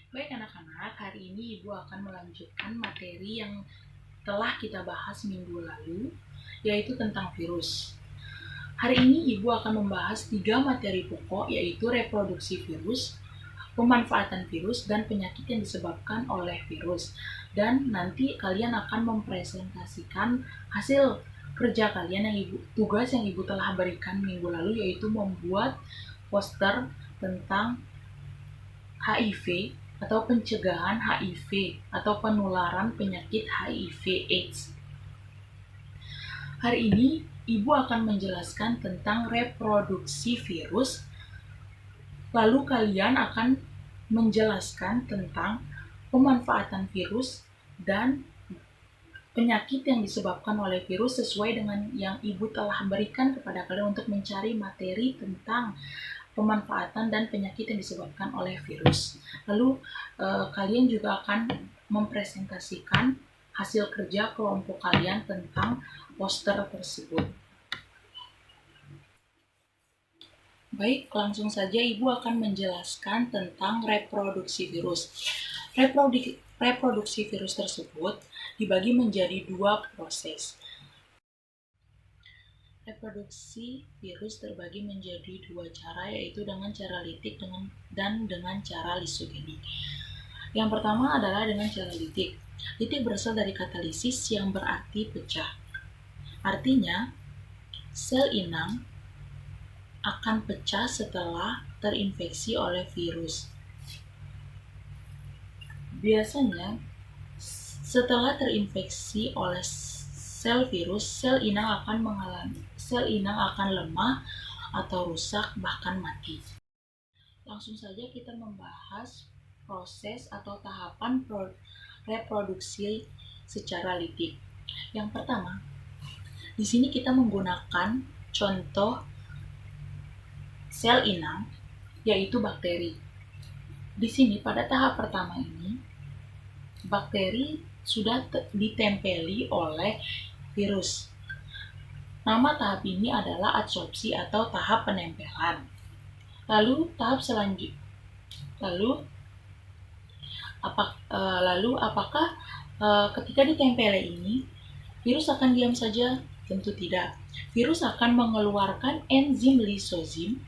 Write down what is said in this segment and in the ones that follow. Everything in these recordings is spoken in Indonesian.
Baik anak-anak, hari ini Ibu akan melanjutkan materi yang telah kita bahas minggu lalu, yaitu tentang virus. Hari ini Ibu akan membahas 3 materi pokok, yaitu reproduksi virus, pemanfaatan virus, dan penyakit yang disebabkan oleh virus. Dan nanti kalian akan mempresentasikan hasil kerja kalian tugas yang Ibu telah berikan minggu lalu, yaitu membuat poster tentang HIV atau pencegahan HIV atau penularan penyakit HIV/AIDS. Hari ini Ibu akan menjelaskan tentang reproduksi virus, lalu kalian akan menjelaskan tentang pemanfaatan virus dan penyakit yang disebabkan oleh virus sesuai dengan yang Ibu telah berikan kepada kalian untuk mencari materi tentang pemanfaatan dan penyakit yang disebabkan oleh virus. Lalu kalian juga akan mempresentasikan hasil kerja kelompok kalian tentang poster tersebut. Baik, langsung saja Ibu akan menjelaskan tentang reproduksi virus. Reproduksi virus tersebut dibagi menjadi 2 proses. Reproduksi virus terbagi menjadi 2 cara, yaitu dengan cara litik dan dengan cara lisogenik. Yang pertama adalah dengan cara litik. Litik berasal dari kata lisis yang berarti pecah. Artinya, sel inang akan pecah setelah terinfeksi oleh virus. Biasanya, setelah terinfeksi oleh sel virus, sel inang akan lemah atau rusak, bahkan mati. Langsung saja kita membahas proses atau tahapan reproduksi secara litik. Yang pertama, di sini kita menggunakan contoh sel inang, yaitu bakteri. Di sini pada tahap pertama ini, bakteri sudah ditempeli oleh virus. Nama tahap ini adalah adsorpsi atau tahap penempelan. Lalu apakah ketika ditempeli ini virus akan diam saja? Tentu tidak. Virus akan mengeluarkan enzim lisozim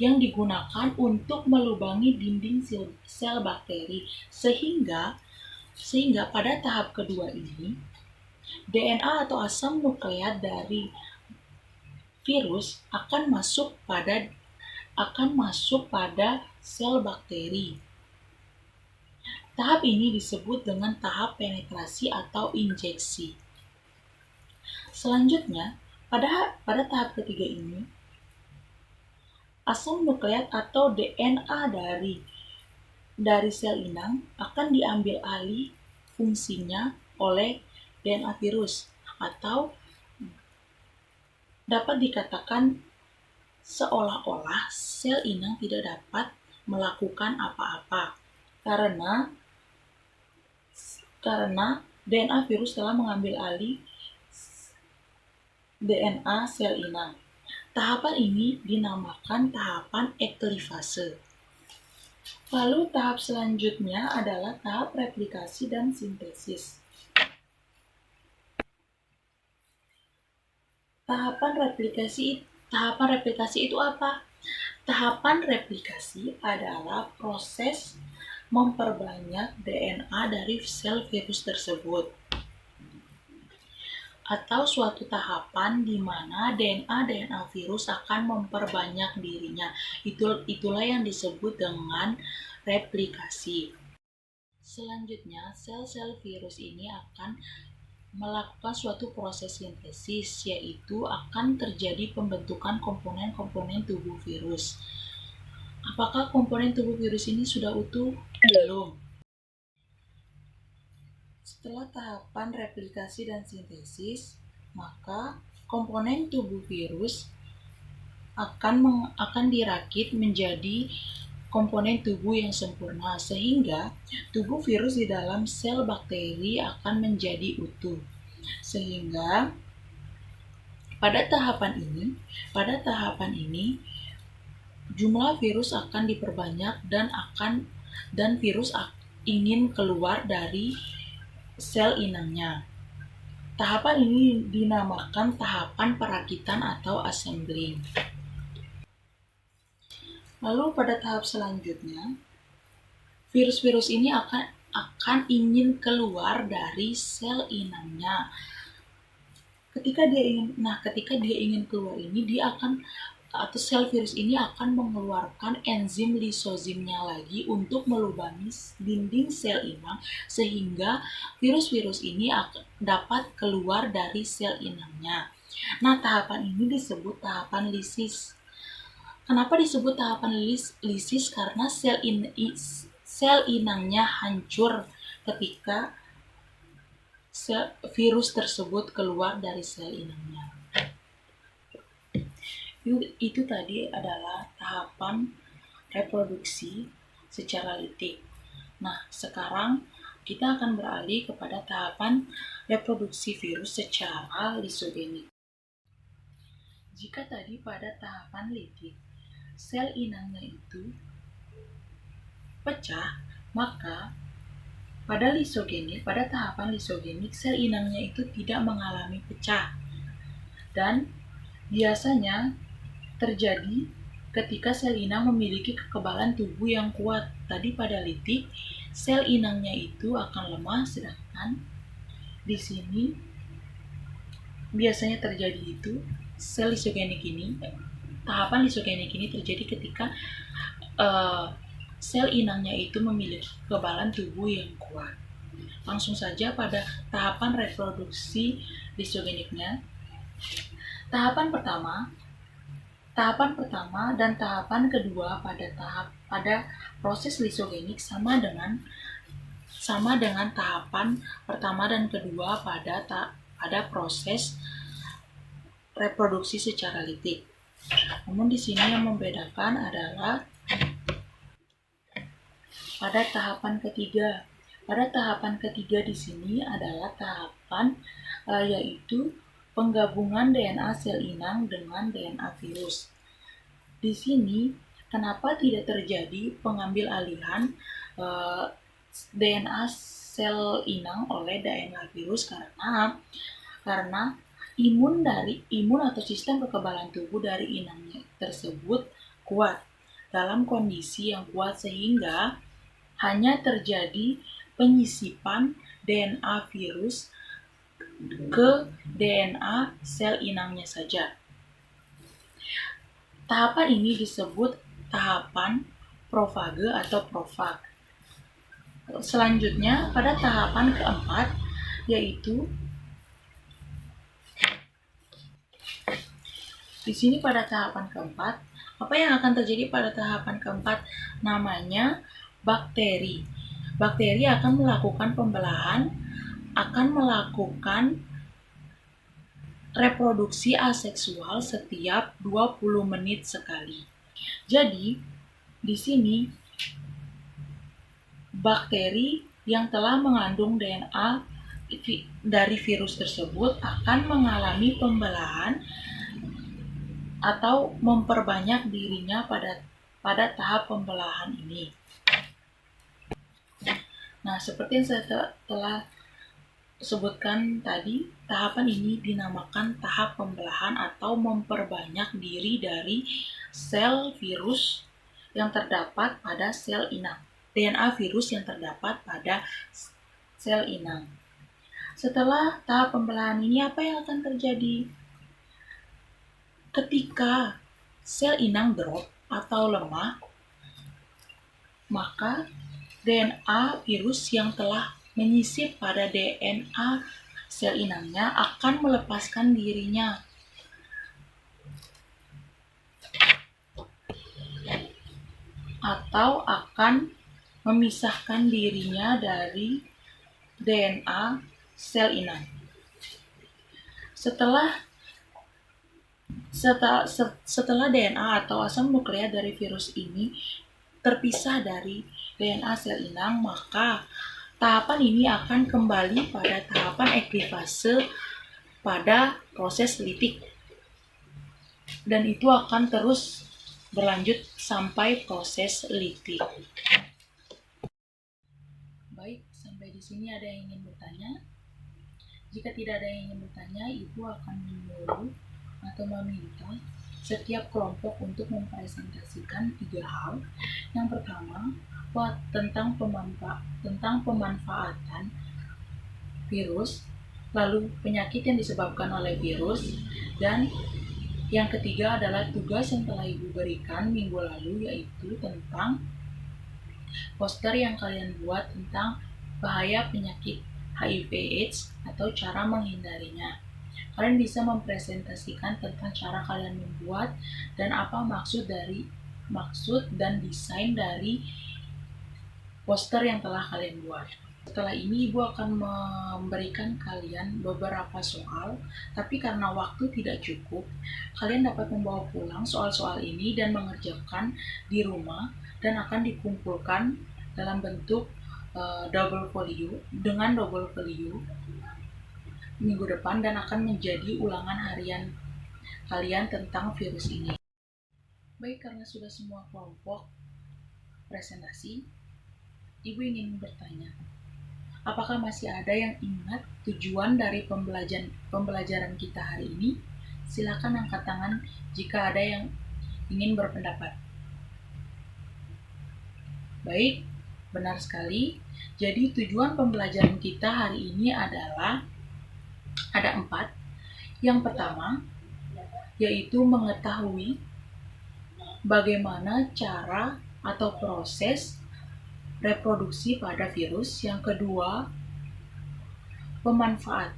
yang digunakan untuk melubangi dinding sel bakteri sehingga pada tahap kedua ini DNA atau asam nukleat dari virus akan masuk pada sel bakteri. Tahap ini disebut dengan tahap penetrasi atau injeksi. Selanjutnya, pada tahap ketiga ini, asam nukleat atau DNA dari sel inang akan diambil alih fungsinya oleh DNA virus, atau dapat dikatakan seolah-olah sel inang tidak dapat melakukan apa-apa karena DNA virus telah mengambil alih DNA sel inang. Tahapan ini dinamakan tahapan eklifase. Lalu tahap selanjutnya adalah tahap replikasi dan sintesis. Tahapan replikasi itu apa? Tahapan replikasi adalah proses memperbanyak DNA dari sel virus tersebut, atau suatu tahapan di mana DNA virus akan memperbanyak dirinya. Itulah yang disebut dengan replikasi. Selanjutnya, sel-sel virus ini akan melakukan suatu proses sintesis, yaitu akan terjadi pembentukan komponen-komponen tubuh virus. Apakah komponen tubuh virus ini sudah utuh? Belum. Setelah tahapan replikasi dan sintesis, maka komponen tubuh virus akan dirakit menjadi komponen tubuh yang sempurna, sehingga tubuh virus di dalam sel bakteri akan menjadi utuh. Sehingga pada tahapan ini jumlah virus akan diperbanyak dan ingin keluar dari sel inangnya. Tahapan ini dinamakan tahapan perakitan atau assembling. Lalu pada tahap selanjutnya, virus-virus ini akan ingin keluar dari sel inangnya. Ketika dia ingin keluar ini, sel virus ini akan mengeluarkan enzim lisozimnya lagi untuk melubangi dinding sel inang sehingga virus-virus ini dapat keluar dari sel inangnya. Nah, tahapan ini disebut tahapan lisis. Kenapa disebut tahapan lisis? Karena sel inangnya hancur ketika virus tersebut keluar dari sel inangnya. Itu tadi adalah tahapan reproduksi secara litik. Nah, sekarang kita akan beralih kepada tahapan reproduksi virus secara lisogenik. Jika tadi pada tahapan litik, sel inangnya itu pecah, maka pada tahapan lisogenik, sel inangnya itu tidak mengalami pecah. Dan biasanya terjadi ketika sel inang memiliki kekebalan tubuh yang kuat. Tadi pada litik, sel inangnya itu akan lemah, sedangkan di sini biasanya terjadi itu tahapan lisogenik ini terjadi ketika sel inangnya itu memiliki kekebalan tubuh yang kuat. Langsung saja pada tahapan reproduksi lisogeniknya. Tahapan pertama dan tahapan kedua pada proses lisogenik sama dengan tahapan pertama dan kedua pada proses reproduksi secara litik. Namun di sini yang membedakan adalah pada tahapan ketiga. Pada tahapan ketiga di sini adalah tahapan yaitu penggabungan DNA sel inang dengan DNA virus. Di sini kenapa tidak terjadi pengambil alihan DNA sel inang oleh DNA virus? Karena imun atau sistem kekebalan tubuh dari inangnya tersebut kuat, dalam kondisi yang kuat, sehingga hanya terjadi penyisipan DNA virus ke DNA sel inangnya saja. Tahapan ini disebut tahapan profage atau profag. Selanjutnya pada tahapan keempat, yaitu di sini pada tahapan keempat, apa yang akan terjadi pada tahapan keempat? Namanya bakteri. Bakteri akan melakukan pembelahan, akan melakukan reproduksi aseksual setiap 20 menit sekali. Jadi, di sini bakteri yang telah mengandung DNA dari virus tersebut akan mengalami pembelahan atau memperbanyak dirinya pada tahap pembelahan ini. Nah, seperti yang saya telah sebutkan tadi, tahapan ini dinamakan tahap pembelahan atau memperbanyak diri dari sel virus yang terdapat pada sel inang. DNA virus yang terdapat pada sel inang. Setelah tahap pembelahan ini, apa yang akan terjadi? Ketika sel inang drop atau lemah, maka DNA virus yang telah menyisip pada DNA sel inangnya akan melepaskan dirinya. Atau akan memisahkan dirinya dari DNA sel inang. Setelah DNA atau asam nukleat dari virus ini terpisah dari DNA sel inang, maka tahapan ini akan kembali pada tahapan eklifase pada proses litik. Dan itu akan terus berlanjut sampai proses litik. Baik, sampai di sini ada yang ingin bertanya? Jika tidak ada yang ingin bertanya, Ibu akan menyuruh atau meminta setiap kelompok untuk mempresentasikan 3 hal. Yang pertama, tentang pemanfaatan virus, lalu penyakit yang disebabkan oleh virus, dan yang ketiga adalah tugas yang telah Ibu berikan minggu lalu, yaitu tentang poster yang kalian buat tentang bahaya penyakit HIV/AIDS atau cara menghindarinya. Kalian bisa mempresentasikan tentang cara kalian membuat dan apa maksud dan desain dari poster yang telah kalian buat. Setelah ini Ibu akan memberikan kalian beberapa soal, tapi karena waktu tidak cukup, kalian dapat membawa pulang soal-soal ini dan mengerjakan di rumah dan akan dikumpulkan dalam bentuk double folio minggu depan dan akan menjadi ulangan harian kalian tentang virus ini. Baik, karena sudah semua kelompok presentasi, Ibu ingin bertanya, apakah masih ada yang ingat tujuan dari pembelajaran kita hari ini? Silakan angkat tangan jika ada yang ingin berpendapat. Baik, benar sekali. Jadi tujuan pembelajaran kita hari ini adalah ada 4. Yang pertama, yaitu mengetahui bagaimana cara atau proses reproduksi pada virus. Yang kedua,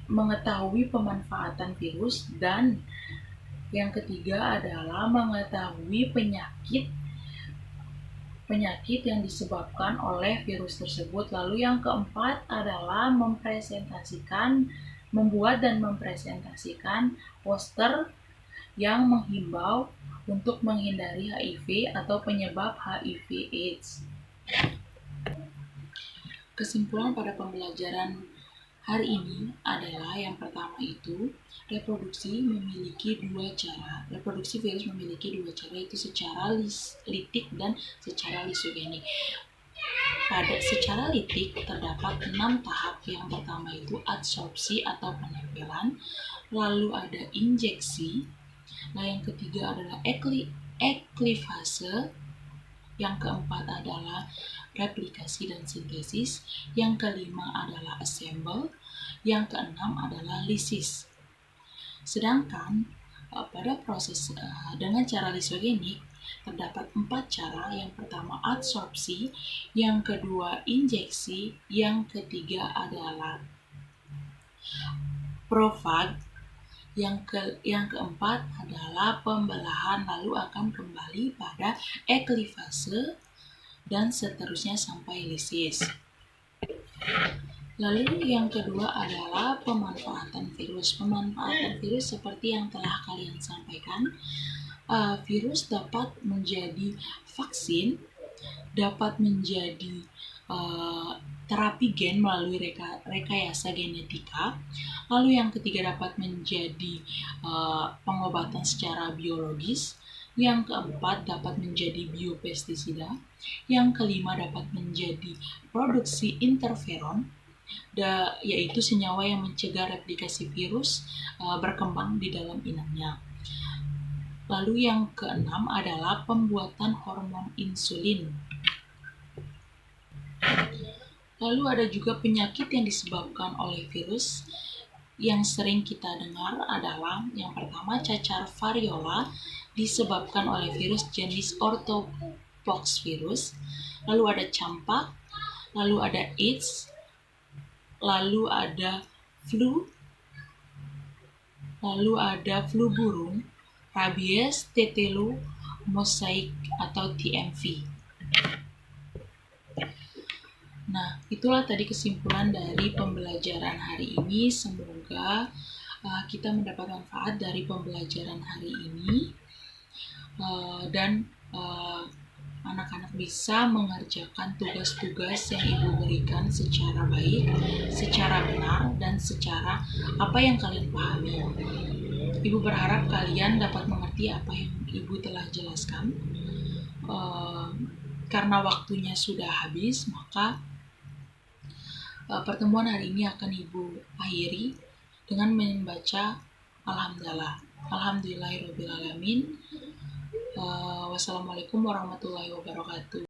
mengetahui pemanfaatan virus, dan yang ketiga adalah mengetahui penyakit yang disebabkan oleh virus tersebut. Lalu yang keempat adalah membuat dan mempresentasikan poster yang menghimbau untuk menghindari HIV atau penyebab HIV/AIDS. Kesimpulan pada pembelajaran hari ini adalah yang pertama itu, reproduksi virus memiliki 2 cara, yaitu secara litik dan secara lisogenik. Secara litik terdapat 6 tahap. Yang pertama itu adsorpsi atau penempelan, lalu ada injeksi, nah yang ketiga adalah eklifase, yang keempat adalah replikasi dan sintesis, yang kelima adalah assemble, yang keenam adalah lisis. Sedangkan pada proses dengan cara lisogenik terdapat 4 cara. Yang pertama adsorpsi, yang kedua injeksi, yang ketiga adalah profag, yang keempat adalah pembelahan, lalu akan kembali pada eklifase dan seterusnya sampai lisis. Lalu yang kedua adalah pemanfaatan virus. Pemanfaatan virus seperti yang telah kalian sampaikan, virus dapat menjadi vaksin, dapat menjadi terapi gen melalui rekayasa genetika. Lalu yang ketiga dapat menjadi pengobatan secara biologis. Yang keempat dapat menjadi biopestisida. Yang kelima dapat menjadi produksi interferon, yaitu senyawa yang mencegah replikasi virus berkembang di dalam inangnya. Lalu yang keenam adalah pembuatan hormon insulin. Lalu ada juga penyakit yang disebabkan oleh virus. Yang sering kita dengar adalah yang pertama cacar variola, disebabkan oleh virus jenis orthopox virus. Lalu ada campak, lalu ada AIDS, lalu ada flu, lalu ada flu burung, rabies, tetelo, mosaik atau TMV. Nah, itulah tadi kesimpulan dari pembelajaran hari ini. Semoga kita mendapat manfaat dari pembelajaran hari ini dan anak-anak bisa mengerjakan tugas-tugas yang Ibu berikan secara baik, secara benar, dan secara apa yang kalian pahami. Ibu berharap kalian dapat mengerti apa yang Ibu telah jelaskan. Karena waktunya sudah habis, maka pertemuan hari ini akan Ibu akhiri dengan membaca Alhamdulillah. Alhamdulillahirrabbilalamin. Wassalamualaikum warahmatullahi wabarakatuh.